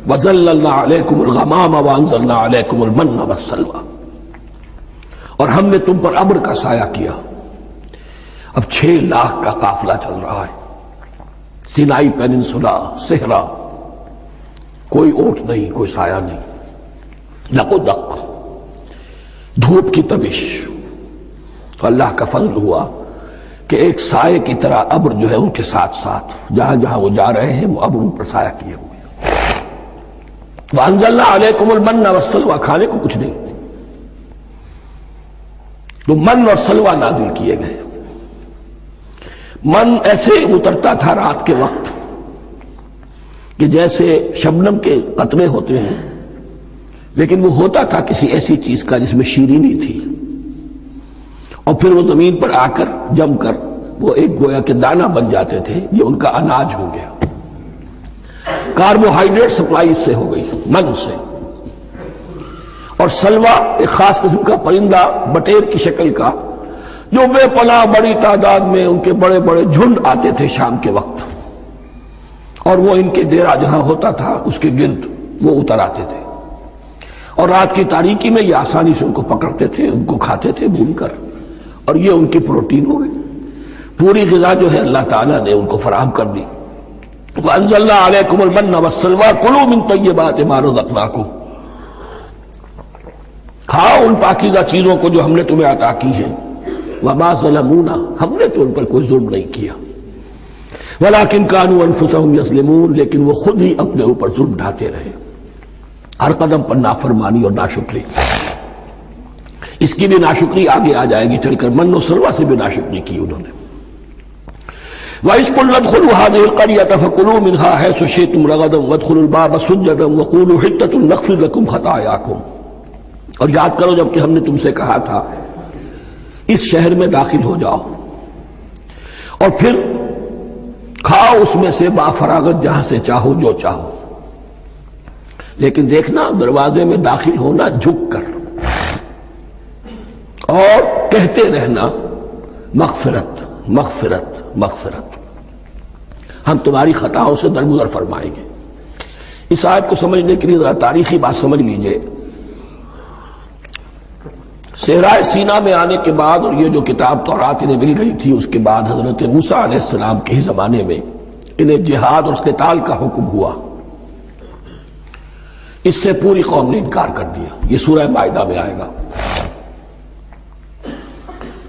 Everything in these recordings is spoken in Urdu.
وَظَلَّلْنَا عَلَيْكُمُ الْغَمَامَ وَأَنزَلْنَا عَلَيْكُمُ الْمَنَّ وَالسَّلْوَىٰ، اور ہم نے تم پر ابر کا سایہ کیا۔ اب 6 لاکھ کا قافلہ چل رہا ہے، سینائی پیننسولا، صحرا، کوئی اوٹ نہیں، کوئی سایہ نہیں، دق و دق، دھوپ کی تبش۔ تو اللہ کا فضل ہوا کہ ایک سائے کی طرح ابر جو ہے ان کے ساتھ ساتھ جہاں جہاں وہ جا رہے ہیں وہ ابر ان پر سایہ کیے ہوئے۔ وَأَنزَلْنَا عَلَيْكُمُ الْمَنَّ وَالسَّلْوَىٰ، کھانے کو کچھ نہیں، تو من اور سلوہ نازل کیے گئے۔ من ایسے اترتا تھا رات کے وقت کہ جیسے شبنم کے قطرے ہوتے ہیں، لیکن وہ ہوتا تھا کسی ایسی چیز کا جس میں شیرینی تھی، اور پھر وہ زمین پر آ کر جم کر وہ ایک گویا کے دانہ بن جاتے تھے، یہ ان کا اناج ہو گیا۔ کاربوہائیڈریٹ سپلائی اس سے ہو گئی، من سے۔ اور سلوہ ایک خاص قسم کا پرندہ بٹیر کی شکل کا، جو بے پناہ بڑی تعداد میں ان کے بڑے بڑے جھنڈ آتے تھے شام کے وقت، اور وہ ان کے ڈیرا جہاں ہوتا تھا اس کے گرد وہ اتر آتے تھے، اور رات کی تاریکی میں یہ آسانی سے ان کو پکڑتے تھے، ان کو کھاتے تھے بھون کر، اور یہ ان کی پروٹین ہو گئی۔ پوری غذا جو ہے اللہ تعالیٰ نے ان کو فراہم کر دی۔ وَأَنزَلْنَا عَلَيْكُمُ الْمَنَّ وَالسَّلْوَىٰ كُلُوا مِن طَيِّبَاتِ مَا رَزَقْنَاكُمْ، کھاؤ ان پاکیزہ چیزوں کو جو ہم نے تمہیں عطا کی ہیں۔ وَمَا ظَلَمُونَا، ہم نے تو ان پر کوئی ظلم نہیں کیا، وَلَٰكِن كَانُوا أَنفُسَهُمْ يَظْلِمُونَ، لیکن وہ خود ہی اپنے اوپر ظلم ڈھاتے رہے، ہر قدم پر نافرمانی اور ناشکری۔ اس کی بھی ناشکری آگے آ جائے گی چل کر، من و سلوہ سے بھی ناشکری کی انہوں نے۔ وَإِذْ قُلْنَا ادْخُلُوا هَٰذِهِ الْقَرْيَةَ فَكُلُوا مِنْهَا حَيْثُ شِئْتُمْ رَغَدًا وَادْخُلُوا الْبَابَ سُجَّدًا وَقُولُوا حِطَّةٌ نَغْفِرْ لَكُمْ خَطَايَاكُمْ، اور یاد کرو جب کہ ہم نے تم سے کہا تھا اس شہر میں داخل ہو جاؤ اور پھر کھاؤ اس میں سے بافراغت جہاں سے چاہو جو چاہو، لیکن دیکھنا دروازے میں داخل ہونا جھک کر، اور کہتے رہنا مغفرت مغفرت مغفرت، ہم تمہاری خطاؤں سے درگزر فرمائیں گے۔ اس آیت کو سمجھنے کے لیے ذرا تاریخی بات سمجھ لیجئے۔ صحرائے سینا میں آنے کے بعد، اور یہ جو کتاب تورات انہیں مل گئی تھی، اس کے بعد حضرت موسیٰ علیہ السلام کے ہی زمانے میں انہیں جہاد اور قتال کا حکم ہوا۔ اس سے پوری قوم نے انکار کر دیا، یہ سورہ مائدہ میں آئے گا۔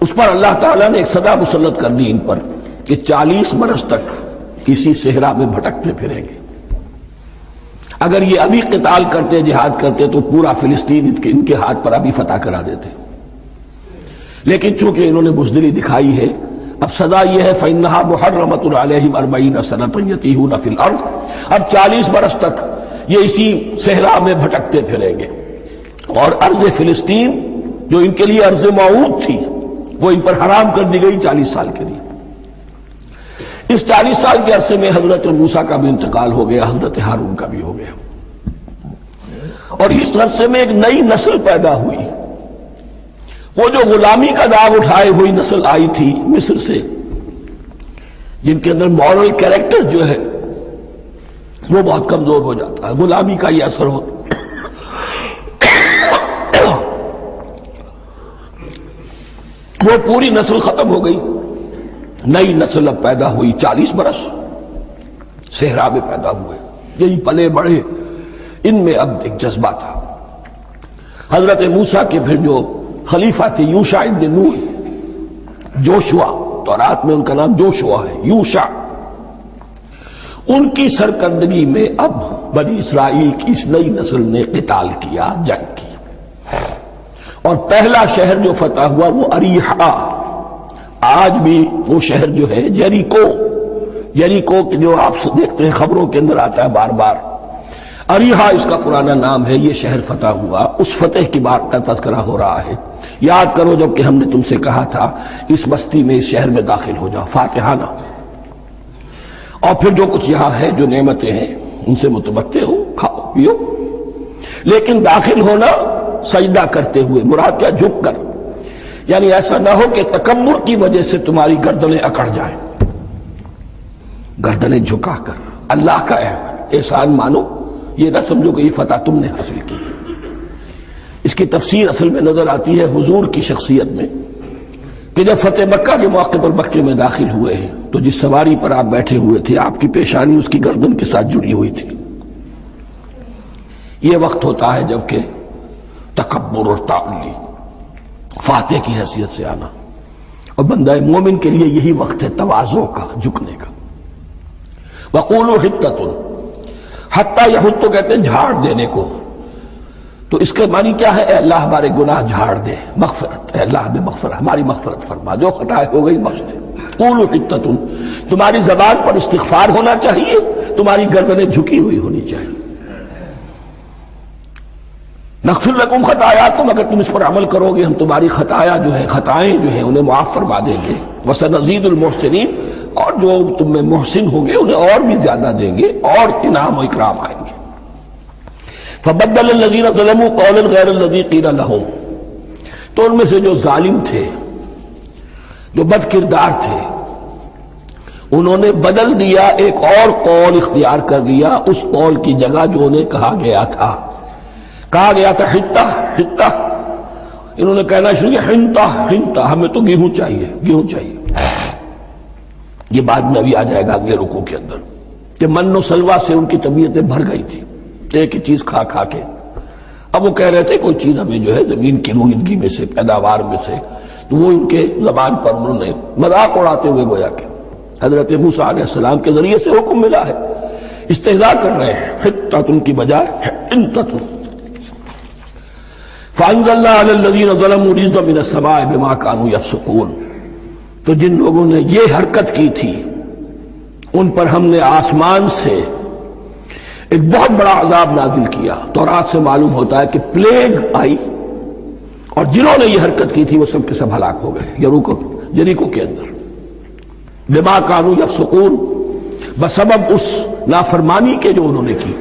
اس پر اللہ تعالیٰ نے ایک صدا مسلط کر دی ان پر کہ 40 برس تک اسی صحرا میں بھٹکتے پھریں گے۔ اگر یہ ابھی قتال کرتے، جہاد کرتے، تو پورا فلسطین ان کے ہاتھ پر ابھی فتح کرا دیتے، لیکن چونکہ انہوں نے بزدلی دکھائی ہے، اب سزا یہ ہے فَإِنَّهَا مُحَرَّمَةٌ عَلَيْهِمْ 40 سَنَةً يَتِيهُونَ فِي الْأَرْضِ، اب 40 برس تک یہ اسی صحرا میں بھٹکتے پھریں گے، اور ارض فلسطین جو ان کے لیے ارض موعود تھی وہ ان پر حرام کر دی گئی 40 سال کے لیے۔ اس 40 سال کے عرصے میں حضرت موسیٰ کا بھی انتقال ہو گیا، حضرت ہارون کا بھی ہو گیا، اور اس عرصے میں ایک نئی نسل پیدا ہوئی، وہ جو غلامی کا داغ اٹھائے ہوئی نسل آئی تھی مصر سے، جن کے اندر مورل کیریکٹر جو ہے وہ بہت کمزور ہو جاتا ہے، غلامی کا یہ اثر ہوتا ہے۔ وہ پوری نسل ختم ہو گئی، نئی نسل اب پیدا ہوئی، 40 برس صحرا میں پیدا ہوئے، یہی پلے بڑھے، ان میں اب ایک جذبہ تھا۔ حضرت موسیٰ کے پھر جو خلیفہ تھے یوشع ابن نون، جوشوا، تورات میں ان کا نام جوشوا ہے، یوشع، ان کی سرکردگی میں اب بنی اسرائیل کی اس نئی نسل نے قتال کیا، جنگ کی، اور پہلا شہر جو فتح ہوا وہ اریحا۔ آج بھی وہ شہر جو ہے جیریکو جو آپ دیکھتے ہیں خبروں کے اندر آتا ہے بار بار، اریحا اس کا پرانا نام ہے، یہ شہر فتح ہوا، اس فتح کی بات کا تذکرہ ہو رہا ہے۔ یاد کرو جب کہ ہم نے تم سے کہا تھا اس بستی میں، اس شہر میں داخل ہو جاؤ فاتحانہ، اور پھر جو کچھ یہاں ہے، جو نعمتیں ہیں ان سے متمتع ہو، کھاؤ پیو، لیکن داخل ہونا سجدہ کرتے ہوئے، مراد کیا؟ جھک کر، یعنی ایسا نہ ہو کہ تکبر کی وجہ سے تمہاری گردنیں اکڑ جائیں، گردنیں جھکا کر اللہ کا احسان مانو، یہ نہ سمجھو کہ یہ فتح تم نے حاصل کی۔ اس کی تفسیر اصل میں نظر آتی ہے حضور کی شخصیت میں کہ جب فتح مکہ کے موقع پر مکے میں داخل ہوئے ہیں تو جس سواری پر آپ بیٹھے ہوئے تھے آپ کی پیشانی اس کی گردن کے ساتھ جڑی ہوئی تھی۔ یہ وقت ہوتا ہے جب کہ تکبر اور تعالی فاتح کی حیثیت سے آنا، اور بندہ مومن کے لیے یہی وقت ہے تواضع کا، جھکنے کا۔ وَقُولُوا حِطَّةٌ، حتیٰ یحط تو کہتے ہیں جھاڑ دینے کو، تو اس کے معنی کیا ہے؟ اے اللہ ہمارے گناہ جھاڑ دے، مغفرت، اے اللہ ہمیں مغفرت، ہماری مغفرت فرما، جو خطائیں ہو گئی بخش دے۔ قولوا حِطَّةٌ، تمہاری زبان پر استغفار ہونا چاہیے، تمہاری گردنیں جھکی ہوئی ہونی چاہیے۔ نغفر لکم خطایاکم، اگر تم اس پر عمل کرو گے ہم تمہاری خطائیں جو ہیں انہیں معاف فرما دیں گے۔ وسنزید المحسنین، اور جو تم میں محسن ہوں گے انہیں اور بھی زیادہ دیں گے، اور انعام و اکرام آئیں گے۔ فبدل الذین ظلموا قولا غیر الذی قیل لہم، تو ان میں سے جو ظالم تھے، جو بد کردار تھے، انہوں نے بدل دیا، ایک اور قول اختیار کر لیا اس قول کی جگہ جو انہیں کہا گیا تھا حتہ حتہ، انہوں نے کہنا شروع کیا حنطہ حنطہ، ہمیں تو گیہوں چاہیے۔ یہ بعد میں ابھی آ جائے گا اگلے رکوع کے اندر کہ من و سلوہ سے ان کی طبیعتیں بھر گئی تھی ایک ہی چیز کھا کھا کے۔ اب وہ کہہ رہے تھے کوئی چیز ہمیں جو ہے زمین کی روئیدگی میں سے، پیداوار میں سے، تو وہ ان کے زبان پر انہوں نے مذاق اڑاتے ہوئے گویا کہ حضرت موسیٰ علیہ السلام کے ذریعے سے حکم ملا ہے، استہزاء کر رہے ہیں، حتۃ کی بجائے حنطۃ۔ فانزلنا علی الذین ظلموا رجزا من السماء بما كانوا یفسقون، تو جن لوگوں نے یہ حرکت کی تھی ان پر ہم نے آسمان سے ایک بہت بڑا عذاب نازل کیا۔ تورات سے معلوم ہوتا ہے کہ پلیگ آئی، اور جنہوں نے یہ حرکت کی تھی وہ سب کے سب ہلاک ہو گئے یریکو کے اندر، بما كانوا یفسقون، بسبب اس نافرمانی کے جو انہوں نے کی۔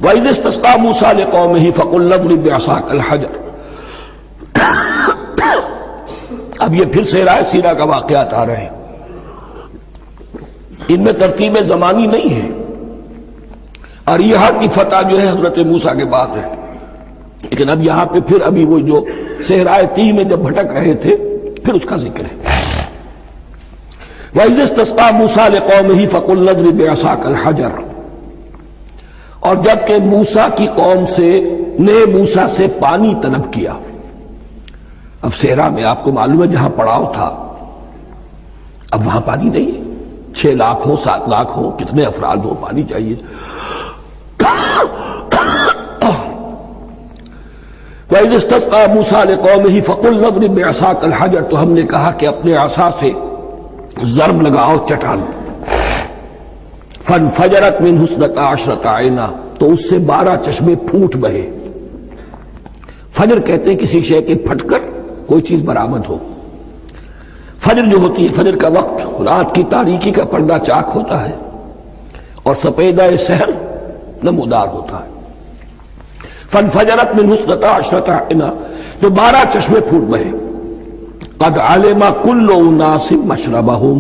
وَإِذِ اسْتَسْقَىٰ مُوسَىٰ لِقَوْمِهِ فَقُلْ اضْرِب بِّعَصَاكَ الْحَجَرَ، اب یہ پھر سے رائے سیرہ کا واقعات آ رہے ہیں، ان میں ترتیب زمانی نہیں ہے۔ اریحا کی فتح جو ہے حضرت موسیٰ کے بعد ہے، لیکن اب یہاں پہ پھر ابھی وہ جو صحرائے تیہ میں جب بھٹک رہے تھے پھر اس کا ذکر ہے۔ وَإِذِ اسْتَسْقَىٰ مُوسَىٰ لِقَوْمِهِ فَقُلْ اضْرِب بِّعَصَاكَ الْحَجَرَ، اور جب کہ موسیٰ کی قوم نے موسیٰ سے پانی طلب کیا۔ اب صحرا میں آپ کو معلوم ہے جہاں پڑاؤ تھا اب وہاں پانی نہیں ہے، 6 لاکھ ہو 7 لاکھ ہو کتنے افراد ہو، پانی چاہیے۔ وَإِذِ اسْتَسْقَىٰ مُوسَىٰ لِقَوْمِهِ فَقُلْ اضْرِب بِّعَصَاكَ الْحَجَرَ، تو ہم نے کہا کہ اپنے عصا سے ضرب لگاؤ چٹان پر۔ فَانْفَجَرَتْ مِنْهُ اثْنَتَا عَشْرَةَ عَيْنًا، تو اس سے 12 چشمے پھوٹ بہے۔ فجر کہتے ہیں کسی شے کے پھٹ کر کوئی چیز برآمد ہو۔ فجر جو ہوتی ہے، فجر کا وقت رات کی تاریکی کا پردہ چاک ہوتا ہے اور سپیدہ سحر نمودار ہوتا ہے۔ فَانْفَجَرَتْ مِنْهُ اثْنَتَا عَشْرَةَ عَيْنًا، تو 12 چشمے پھوٹ بہے۔ قَدْ عَلِمَ كُلُّ أُنَاسٍ مَشْرَبَهُمْ،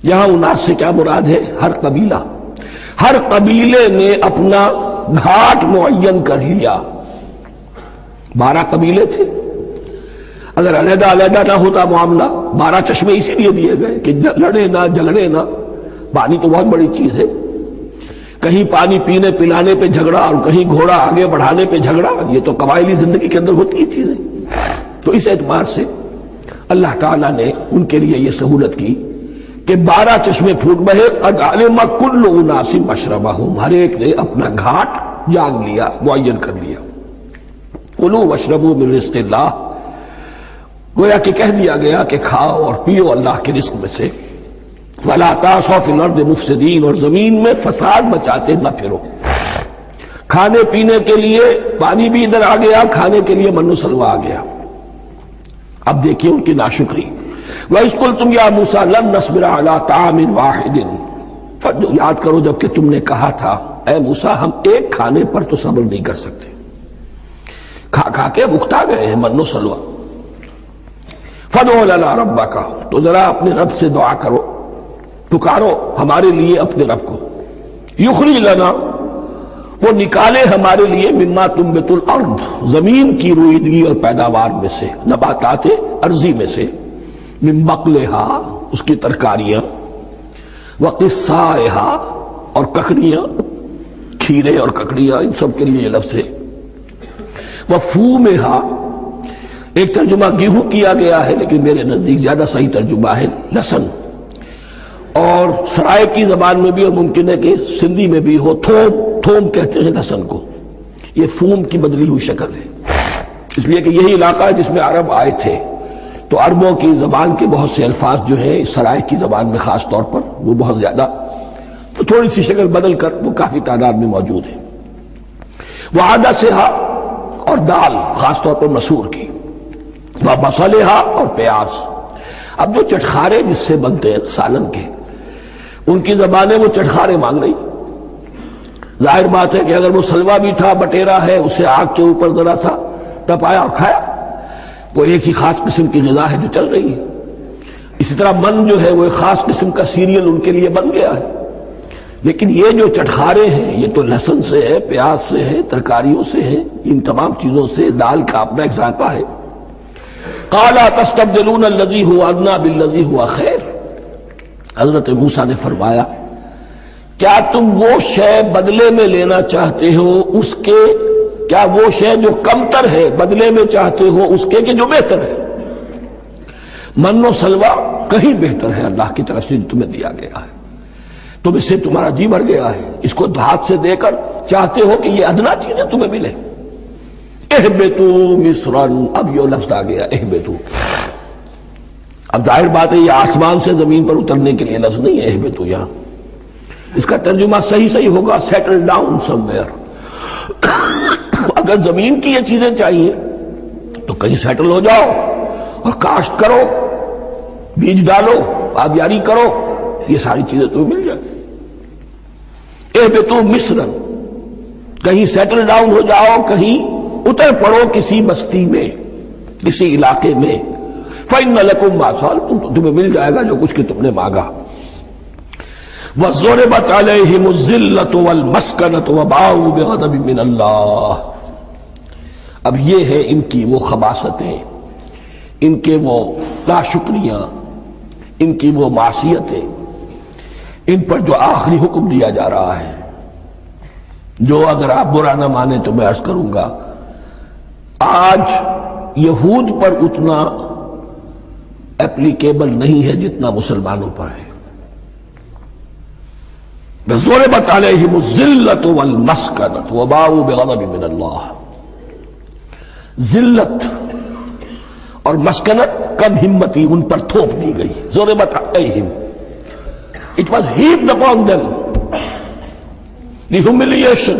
یہاں اناس سے کیا مراد ہے؟ ہر قبیلہ، ہر قبیلے نے اپنا گھاٹ معین کر لیا۔ 12 قبیلے تھے، اگر علیحدہ علیحدہ نہ ہوتا معاملہ، 12 چشمے اسی لیے دیے گئے کہ لڑے نہ جھگڑے نہ۔ پانی تو بہت بڑی چیز ہے، کہیں پانی پینے پلانے پہ جھگڑا اور کہیں گھوڑا آگے بڑھانے پہ جھگڑا، یہ تو قبائلی زندگی کے اندر ہوتی ہی چیزیں۔ تو اس اعتبار سے اللہ تعالیٰ نے ان کے لیے یہ سہولت کی کہ 12 چشمے پھوٹ بہے۔ قد علم کل اناس مشربہم، ہر ایک نے اپنا گھاٹ جان لیا، معین کر لیا۔ کلوا واشربوا من رزق اللہ، گویا کہ کہہ دیا گیا کہ کھاؤ اور پیو اللہ کے رزق میں سے۔ ولا تعثوا فی الارض مفسدین، اور زمین میں فساد مچاتے نہ پھرو۔ کھانے پینے کے لیے پانی بھی ادھر آ گیا، کھانے کے لیے من و سلوہ آ گیا۔ اب دیکھیے ان کی ناشکری۔ وَإِذْ قُلْتُمْ يَا مُوسَىٰ لَن نَّصْبِرَ عَلَىٰ طَعَامٍ وَاحِدٍ، یاد کرو جب کہ تم نے کہا تھا اے موسیٰ ہم ایک کھانے پر تو صبر نہیں کر سکتے، کھا کھا کے بکتا گئے ہیں من و سلوہ۔ فَادْعُ لَنَا رَبَّكَ، تو ذرا اپنے رب سے دعا کرو، پکارو ہمارے لیے اپنے رب کو۔ یخرج لنا، وہ نکالے ہمارے لیے، مما تنبت الارض، زمین کی روئیدگی اور پیداوار میں سے، نباتات ارضی میں سے، من بقلہا، اس کی ترکاریاں، وقثائہا، اور ککڑیاں، کھیرے اور ککڑیاں، ان سب کے لیے یہ لفظ ہے، وفومہا، ایک ترجمہ گیہوں کیا گیا ہے لیکن میرے نزدیک زیادہ صحیح ترجمہ ہے لہسن، اور سرائے کی زبان میں بھی، اور ممکن ہے کہ سندھی میں بھی ہو، تھوم کہتے ہیں لہسن کو، یہ فوم کی بدلی ہوئی شکل ہے، اس لیے کہ یہی علاقہ ہے جس میں عرب آئے تھے، تو عربوں کی زبان کے بہت سے الفاظ جو ہیں اس سرائے کی زبان میں خاص طور پر وہ بہت زیادہ، تو تھوڑی سی شکل بدل کر وہ کافی تعداد میں موجود ہے۔ وعدسہا، اور دال خاص طور پر مسور کی، وبصلہا، اور پیاز۔ اب جو چٹخارے جس سے بنتے ہیں سالن کے، ان کی زبانیں وہ چٹخارے مانگ رہی، ظاہر بات ہے کہ اگر وہ سلوا بھی تھا، بٹیرا ہے، اسے آگ کے اوپر ذرا سا ٹپایا اور کھایا، وہ ایک ہی خاص قسم کی غذا ہے جو چل رہی ہے۔ اسی طرح من جو ہے وہ ایک خاص قسم کا سیریل ان کے لیے بن گیا ہے، لیکن یہ جو چٹخارے ہیں یہ تو لہسن سے ہے، پیاز سے ہے، ترکاریوں سے ہے، ان تمام چیزوں سے، دال کا اپنا ایک ذائقہ ہے۔ قَالَ تَسْتَبْدِلُونَ الَّذِي هُوَ أَدْنَىٰ بِالَّذِي هُوَ خَيْرٌ، حضرت موسیٰ نے فرمایا کیا تم وہ شے بدلے میں لینا چاہتے ہو اس کے، کیا وہ شے جو کمتر ہے بدلے میں چاہتے ہو اس کے کہ جو بہتر ہے؟ من و سلوا کہیں بہتر ہے اللہ کی طرف سے جو تمہیں دیا گیا ہے، تم اس سے تمہارا جی بھر گیا ہے، اس کو ہاتھ سے دے کر چاہتے ہو کہ یہ ادنا چیزیں تمہیں ملے۔ اہبتو مصرن، اب یہ لفظ آ گیا اہبتو، اب ظاہر بات ہے یہ آسمان سے زمین پر اترنے کے لیے لفظ نہیں ہے اہبتو، یہاں اس کا ترجمہ صحیح ہوگا سیٹل ڈاؤن سم ویئر۔ اگر زمین کی یہ چیزیں چاہیے تو کہیں سیٹل ہو جاؤ اور کاشت کرو، بیج ڈالو، آبیاری کرو، یہ ساری چیزیں تمہیں مل جائیں۔ اہبتو مصرن، کہیں سیٹل ڈاؤن ہو جاؤ، کہیں اتر پڑو کسی بستی میں، کسی علاقے میں، فَإِنَّ لَكُمْ مَا سَأَلْتُمْ، تمہیں مل جائے گا جو کچھ کہ تم نے مانگا۔ وَضُرِبَتْ عَلَيْهِمُ الذِّلَّةُ وَالْمَسْكَنَةُ وَبَاءُوا بِغَضَبٍ مِّنَ اللَّهِ، اب یہ ہے ان کی وہ خباثتیں، ان کے وہ ناشکریاں، ان کی وہ معصیتیں، ان پر جو آخری حکم دیا جا رہا ہے، جو اگر آپ برا نہ مانیں تو میں عرض کروں گا آج یہود پر اتنا اپلیکیبل نہیں ہے جتنا مسلمانوں پر ہے۔ ضربت علیہم الذلۃ والمسکنۃ وباؤوا بغضب من اللہ، ذلت اور مسکنت، کم ہمتی ان پر تھوپ دی گئی۔ ضربت علیہم، it was heaped upon them، the humiliation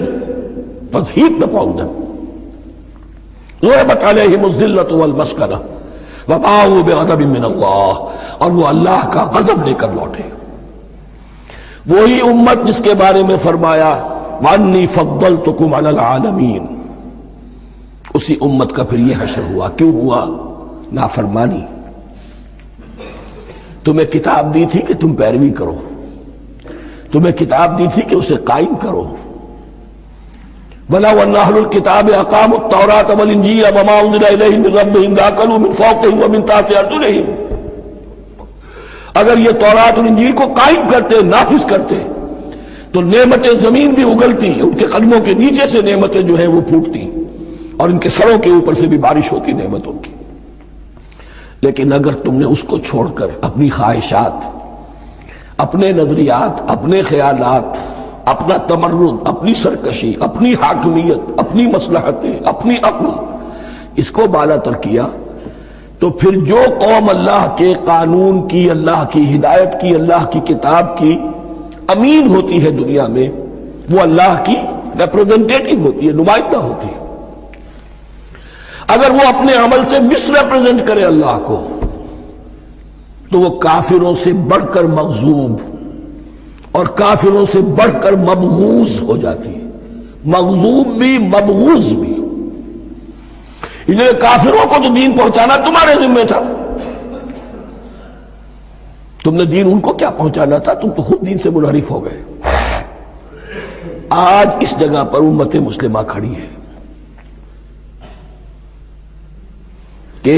was heaped upon them۔ ضربت علیہم الذلۃ والمسکنہ وباؤوا بغضب من اللہ، اور وہ اللہ کا غضب لے کر لوٹے۔ وہی امت جس کے بارے میں فرمایا وَأَنِّي فَضَّلْتُكُمْ عَلَى الْعَالَمِينَ، اسی امت کا پھر یہ حشر ہوا۔ کیوں ہوا؟ نافرمانی۔ تمہیں کتاب دی تھی کہ تم پیروی کرو، تمہیں کتاب دی تھی کہ اسے قائم کرو۔ وَلَوْ أَنَّ أَهْلَ الْكِتَابِ أَقَامُوا التَّوْرَاةَ وَالْإِنْجِيلَ وَمَا أُنزِلَ إِلَيْهِمْ مِنْ رَبِّهِمْ لَأَكَلُوا مِنْ فَوْقِهِمْ وَمِنْ تَحْتِ أَرْجُلِهِمْ، اگر یہ تورات اور انجیل کو قائم کرتے، نافذ کرتے، تو نعمتیں زمین بھی اگلتی، ان کے قدموں کے نیچے سے نعمتیں جو ہیں وہ پھوٹتی، اور ان کے سروں کے اوپر سے بھی بارش ہوتی نعمتوں کی۔ لیکن اگر تم نے اس کو چھوڑ کر اپنی خواہشات، اپنے نظریات، اپنے خیالات، اپنا تمرد، اپنی سرکشی، اپنی حاکمیت، اپنی مصلحتیں، اپنی عقل، اس کو بالا تر کیا، تو پھر جو قوم اللہ کے قانون کی، اللہ کی ہدایت کی، اللہ کی کتاب کی امین ہوتی ہے دنیا میں، وہ اللہ کی ریپرزنٹیٹو ہوتی ہے، نمائندہ ہوتی ہے۔ اگر وہ اپنے عمل سے مس ریپرزنٹ کرے اللہ کو، تو وہ کافروں سے بڑھ کر مغضوب اور کافروں سے بڑھ کر مبغوض ہو جاتی ہے، مغضوب بھی مبغوض بھی۔ اس لیے کافروں کو تو دین پہنچانا تمہارے ذمہ تھا، تم نے دین ان کو کیا پہنچانا تھا، تم تو خود دین سے منحرف ہو گئے۔ آج اس جگہ پر امت مسلمہ کھڑی ہے کہ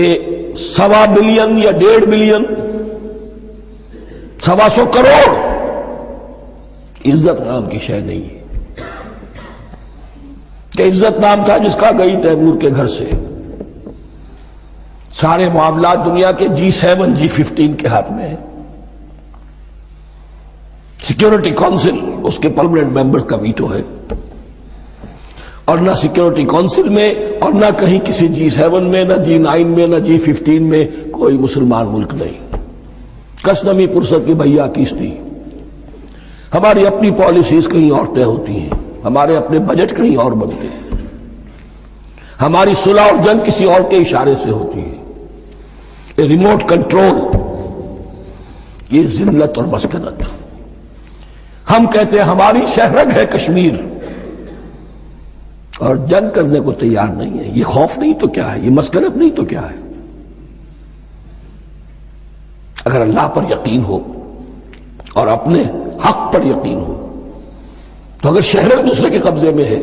1.25 بلین یا 1.5 بلین 125 کروڑ عزت نام کی شے نہیں ہے کہ عزت نام تھا جس کا گئی تیمور کے گھر سے سارے معاملات دنیا کے G7 G15 کے ہاتھ میں ہے. سیکیورٹی کونسل اس کے پرماننٹ ممبر کا ویٹو ہے اور نہ سیکیورٹی کونسل میں اور نہ کہیں کسی G7 میں نہ G9 میں نہ G15 میں کوئی مسلمان ملک نہیں. کسنمی پرست کی بھیا کیستی. ہماری اپنی پالیسیز کہیں اور طے ہوتی ہیں, ہمارے اپنے بجٹ کہیں اور بنتے ہیں, ہماری صلح اور جنگ کسی اور کے اشارے سے ہوتی ہے. ریموٹ کنٹرول, یہ ذلت اور مسکنت. ہم کہتے ہیں ہماری شہرگ ہے کشمیر اور جنگ کرنے کو تیار نہیں ہے. یہ خوف نہیں تو کیا ہے, یہ مسکنت نہیں تو کیا ہے. اگر اللہ پر یقین ہو اور اپنے حق پر یقین ہو تو اگر شہرگ دوسرے کے قبضے میں ہے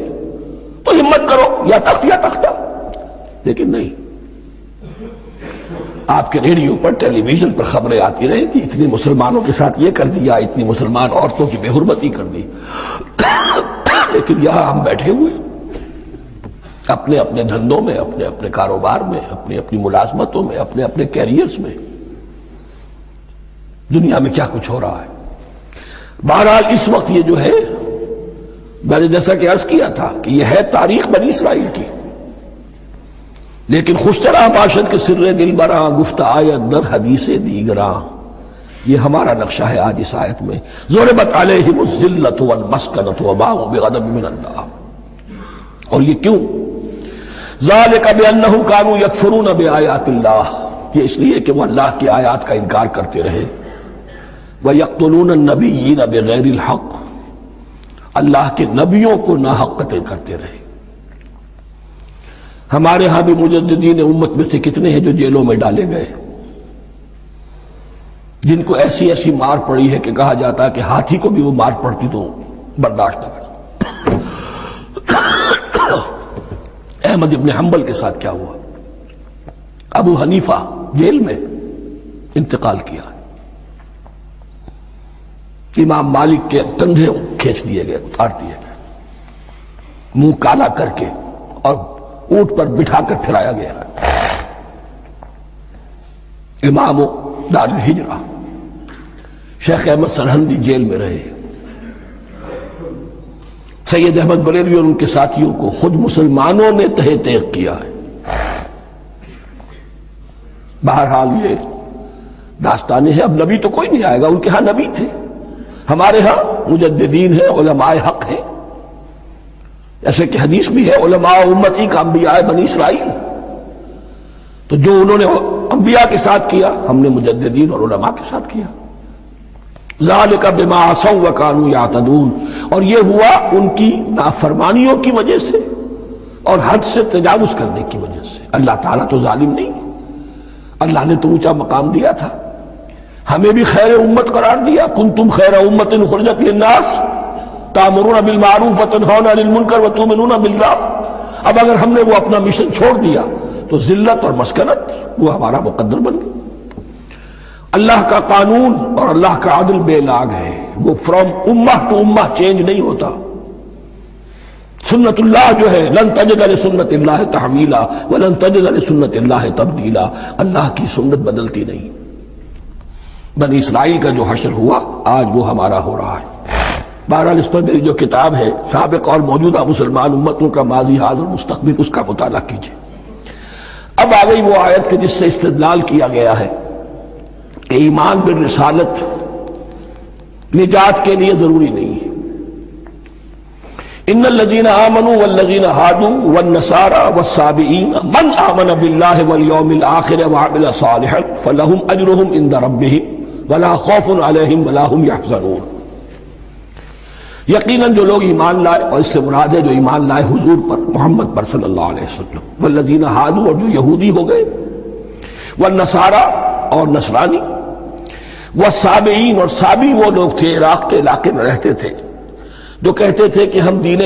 تو ہمت کرو, یا تخت یا تختہ. لیکن نہیں, آپ کے ریڈیو پر ٹیلی ویژن پر خبریں آتی رہیں کہ اتنی مسلمانوں کے ساتھ یہ کر دیا, اتنی مسلمان عورتوں کی بے حرمتی کر دی. لیکن یہاں ہم بیٹھے ہوئے اپنے اپنے دھندوں میں, اپنے اپنے کاروبار میں, اپنی اپنی ملازمتوں میں, اپنے اپنے کیریئرز میں. دنیا میں کیا کچھ ہو رہا ہے. بہرحال اس وقت یہ جو ہے, میں نے جیسا کہ عرض کیا تھا کہ یہ ہے تاریخ بنی اسرائیل کی, لیکن خوش طرح باشد کے سر دل براں گفت آیت در حدیث دیگراں. یہ ہمارا نقشہ ہے آج اس آیت میں. ضربت علیہم الذلۃ والمسکنۃ وباءوا بغضب من اللہ. اور یہ کیوں؟ ذالک بانہم کانوا یکفرون بآیات اللہ. یہ اس لیے کہ وہ اللہ کی آیات کا انکار کرتے رہے. وَيَقْتُلُونَ النَّبِيِّينَ بِغَيْرِ الْحَقِّ, اللہ کے نبیوں کو ناحق قتل کرتے رہے. ہمارے ہاں بھی مجددین امت میں سے کتنے ہیں جو جیلوں میں ڈالے گئے, جن کو ایسی ایسی مار پڑی ہے کہ کہا جاتا ہے کہ ہاتھی کو بھی وہ مار پڑتی تو برداشت نہ کرتا. احمد ابن حنبل کے ساتھ کیا ہوا؟ ابو حنیفہ جیل میں انتقال کیا. امام مالک کے کندھے کھینچ دیے گئے, اتار دیے گئے, منہ کالا کر کے اور اونٹ پر بٹھا کر پھرایا گیا. امام دار الہجرہ شیخ احمد سرہندی جیل میں رہے. سید احمد بریلوی اور ان کے ساتھیوں کو خود مسلمانوں نے تہہ تیغ کیا ہے. بہرحال یہ داستانیں ہیں. اب نبی تو کوئی نہیں آئے گا, ان کے ہاں نبی تھے, ہمارے ہاں مجددین ہیں, علماء حق ہیں. ایسے کہ حدیث بھی ہے علماء امتی کا انبیاء بنی اسرائیل. تو جو انہوں نے انبیاء کے ساتھ کیا ہم نے مجددین اور علماء کے ساتھ کیا. ذالک بما عصوا وکانوا یعتدون. اور یہ ہوا ان کی نافرمانیوں کی وجہ سے اور حد سے تجاوز کرنے کی وجہ سے. اللہ تعالیٰ تو ظالم نہیں, اللہ نے تو اونچا مقام دیا تھا, ہمیں بھی خیر امت قرار دیا. کنتم خیر امت اخرجت للناس تأمرون بالمعروف وتنہون عن المنکر وتؤمنون باللہ. اب اگر ہم نے وہ اپنا مشن چھوڑ دیا تو ذلت اور مسکنت وہ ہمارا مقدر بن گئی. اللہ کا قانون اور اللہ کا عدل بے لاگ ہے, وہ فرام امہ ٹو امہ چینج نہیں ہوتا. سنت اللہ جو ہے لن تجد لسنت اللہ تحویلا ولن تجد لسنت اللہ تبدیلا. اللہ کی سنت بدلتی نہیں. بنی اسرائیل کا جو حشر ہوا آج وہ ہمارا ہو رہا ہے. بہرحال اس پر میری جو کتاب ہے سابق اور موجودہ مسلمان امتوں کا ماضی حال اور مستقبل, اس کا مطالعہ کیجیے. اب آ گئی وہ آیت کہ جس سے استدلال کیا گیا ہے کہ ایمان بالرسالت نجات کے لیے ضروری نہیں ہے. ان الذین آمنوا والذین ہادوا والنصارى والصابئین من آمن باللہ والیوم الآخر وعمل صالحا فلہم اجرہم عند ربہم ولا خوف علیہم ولا ہم یحزنون. یقیناً جو لوگ ایمان لائے, اور اس سے مراد ہے جو ایمان لائے حضور پر, محمد پر صلی اللہ علیہ وسلم, والذین ہادوا اور جو یہودی ہو گئے, والنصارى اور جو کہتے تھے کہ ہم دین